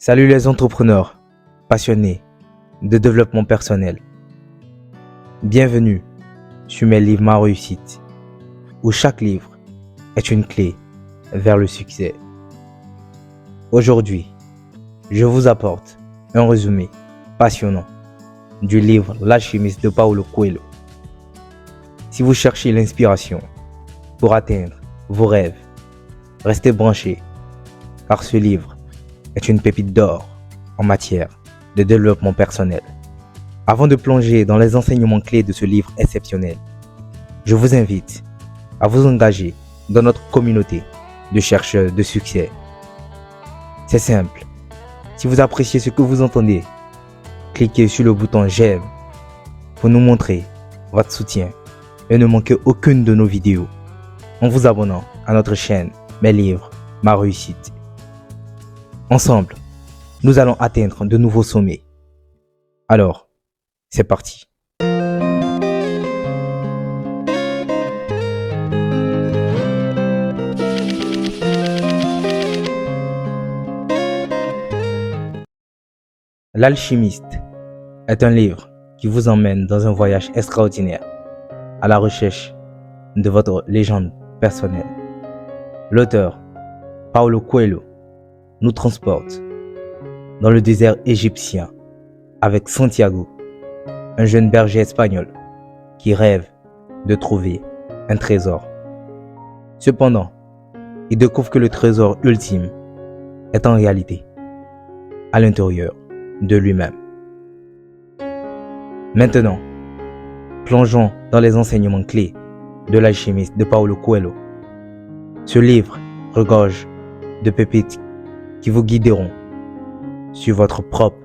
Salut les entrepreneurs passionnés de développement personnel. Bienvenue sur mes livres Ma Réussite, où chaque livre est une clé vers le succès. Aujourd'hui, je vous apporte un résumé passionnant du livre L'Alchimiste de Paulo Coelho. Si vous cherchez l'inspiration pour atteindre vos rêves, restez branchés, car ce livre est une pépite d'or en matière de développement personnel. Avant de plonger dans les enseignements clés de ce livre exceptionnel, je vous invite à vous engager dans notre communauté de chercheurs de succès. C'est simple. Si vous appréciez ce que vous entendez, cliquez sur le bouton j'aime pour nous montrer votre soutien et ne manquez aucune de nos vidéos en vous abonnant à notre chaîne Mes livres, Ma Réussite. Ensemble, nous allons atteindre de nouveaux sommets. Alors, c'est parti. L'Alchimiste est un livre qui vous emmène dans un voyage extraordinaire à la recherche de votre légende personnelle. L'auteur, Paulo Coelho, nous transporte dans le désert égyptien avec Santiago, un jeune berger espagnol qui rêve de trouver un trésor. Cependant, il découvre que le trésor ultime est en réalité à l'intérieur de lui-même. Maintenant, plongeons dans les enseignements clés de l'Alchimiste de Paulo Coelho. Ce livre regorge de pépites qui vous guideront sur votre propre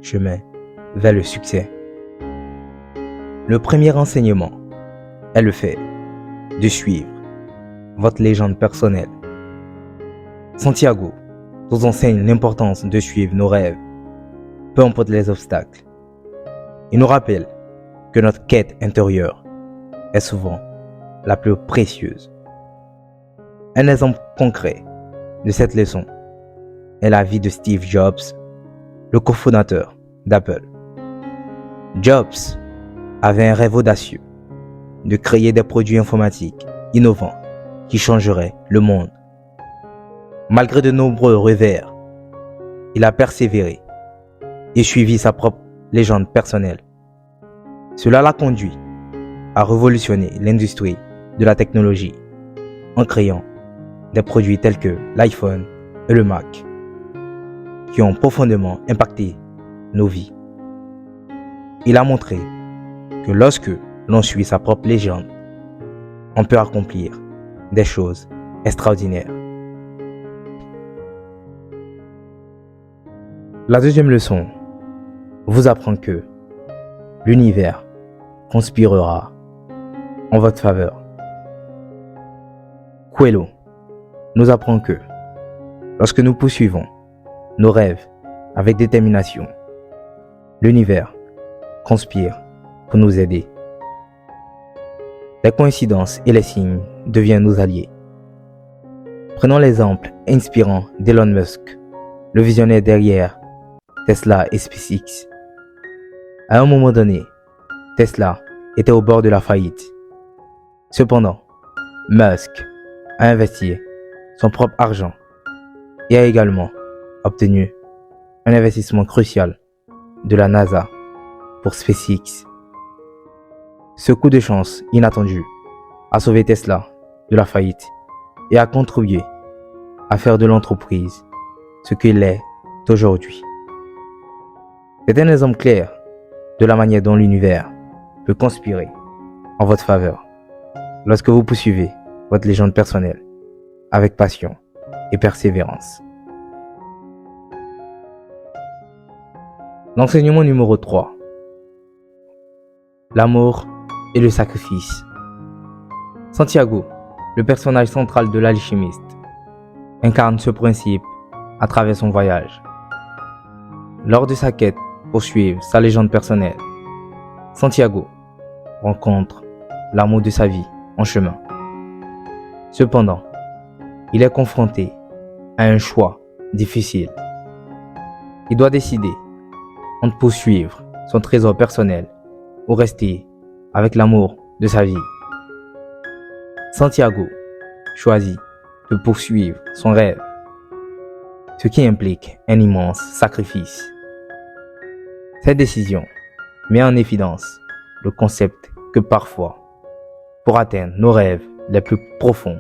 chemin vers le succès. Le premier enseignement est le fait de suivre votre légende personnelle. Santiago nous enseigne l'importance de suivre nos rêves, peu importe les obstacles. Il nous rappelle que notre quête intérieure est souvent la plus précieuse. Un exemple concret de cette leçon est la vie de Steve Jobs, le cofondateur d'Apple. Jobs avait un rêve audacieux de créer des produits informatiques innovants qui changeraient le monde. Malgré de nombreux revers, il a persévéré et suivi sa propre légende personnelle. Cela l'a conduit à révolutionner l'industrie de la technologie en créant des produits tels que l'iPhone et le Mac, qui ont profondément impacté nos vies. Il a montré que lorsque l'on suit sa propre légende, on peut accomplir des choses extraordinaires. La deuxième leçon vous apprend que l'univers conspirera en votre faveur. Coelho nous apprend que lorsque nous poursuivons nos rêves avec détermination, l'univers conspire pour nous aider. Les coïncidences et les signes deviennent nos alliés. Prenons l'exemple inspirant d'Elon Musk, le visionnaire derrière Tesla et SpaceX. À un moment donné, Tesla était au bord de la faillite. Cependant, Musk a investi son propre argent et a également obtenu un investissement crucial de la NASA pour SpaceX. Ce coup de chance inattendu a sauvé Tesla de la faillite et a contribué à faire de l'entreprise ce qu'elle est aujourd'hui. C'est un exemple clair de la manière dont l'univers peut conspirer en votre faveur lorsque vous poursuivez votre légende personnelle avec passion et persévérance. L'enseignement numéro 3. L'amour et le sacrifice. Santiago, le personnage central de l'Alchimiste, incarne ce principe à travers son voyage. Lors de sa quête pour suivre sa légende personnelle, Santiago rencontre l'amour de sa vie en chemin. Cependant, il est confronté à un choix difficile. Il doit décider entre poursuivre son trésor personnel ou rester avec l'amour de sa vie. Santiago choisit de poursuivre son rêve, ce qui implique un immense sacrifice. Cette décision met en évidence le concept que parfois, pour atteindre nos rêves les plus profonds,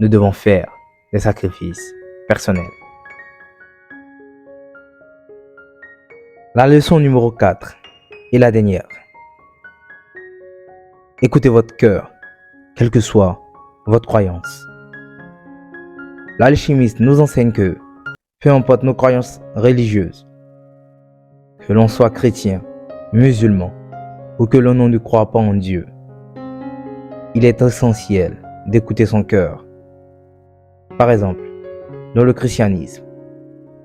nous devons faire des sacrifices personnels. La leçon numéro 4 est la dernière. Écoutez votre cœur, quelle que soit votre croyance. L'alchimiste nous enseigne que, peu importe nos croyances religieuses, que l'on soit chrétien, musulman ou que l'on ne croit pas en Dieu, il est essentiel d'écouter son cœur. Par exemple, dans le christianisme,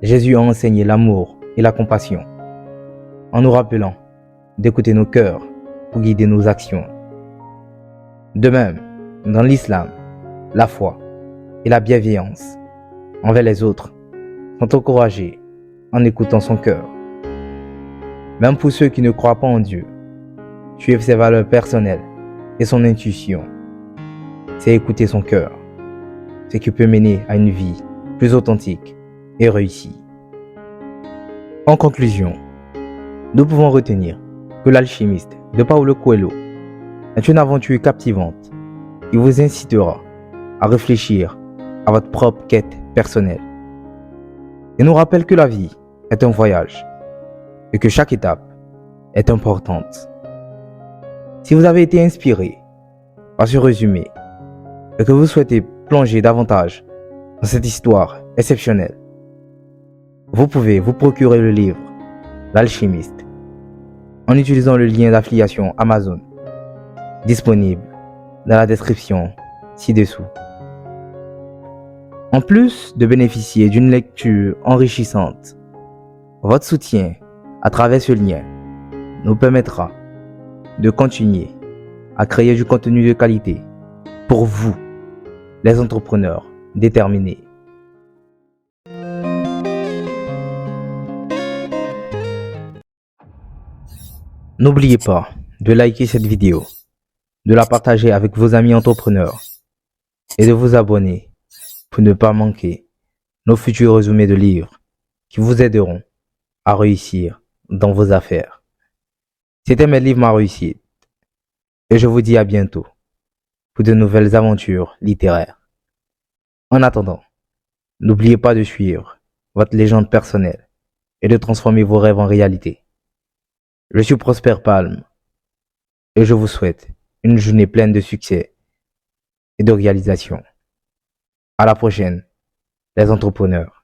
Jésus a enseigné l'amour et la compassion, en nous rappelant d'écouter nos cœurs pour guider nos actions. De même, dans l'islam, la foi et la bienveillance envers les autres sont encouragés en écoutant son cœur. Même pour ceux qui ne croient pas en Dieu, suivre ses valeurs personnelles et son intuition, c'est écouter son cœur, ce qui peut mener à une vie plus authentique et réussie. En conclusion, nous pouvons retenir que l'alchimiste de Paulo Coelho est une aventure captivante qui vous incitera à réfléchir à votre propre quête personnelle et nous rappelle que la vie est un voyage et que chaque étape est importante. Si vous avez été inspiré par ce résumé et que vous souhaitez plonger davantage dans cette histoire exceptionnelle, vous pouvez vous procurer le livre L'Alchimiste en utilisant le lien d'affiliation Amazon disponible dans la description ci-dessous. En plus de bénéficier d'une lecture enrichissante, votre soutien à travers ce lien nous permettra de continuer à créer du contenu de qualité pour vous, les entrepreneurs déterminés. N'oubliez pas de liker cette vidéo, de la partager avec vos amis entrepreneurs et de vous abonner pour ne pas manquer nos futurs résumés de livres qui vous aideront à réussir dans vos affaires. C'était mes livres ma réussite et je vous dis à bientôt pour de nouvelles aventures littéraires. En attendant, n'oubliez pas de suivre votre légende personnelle et de transformer vos rêves en réalité. Je suis Prosper Palme et je vous souhaite une journée pleine de succès et de réalisation. À la prochaine, les entrepreneurs.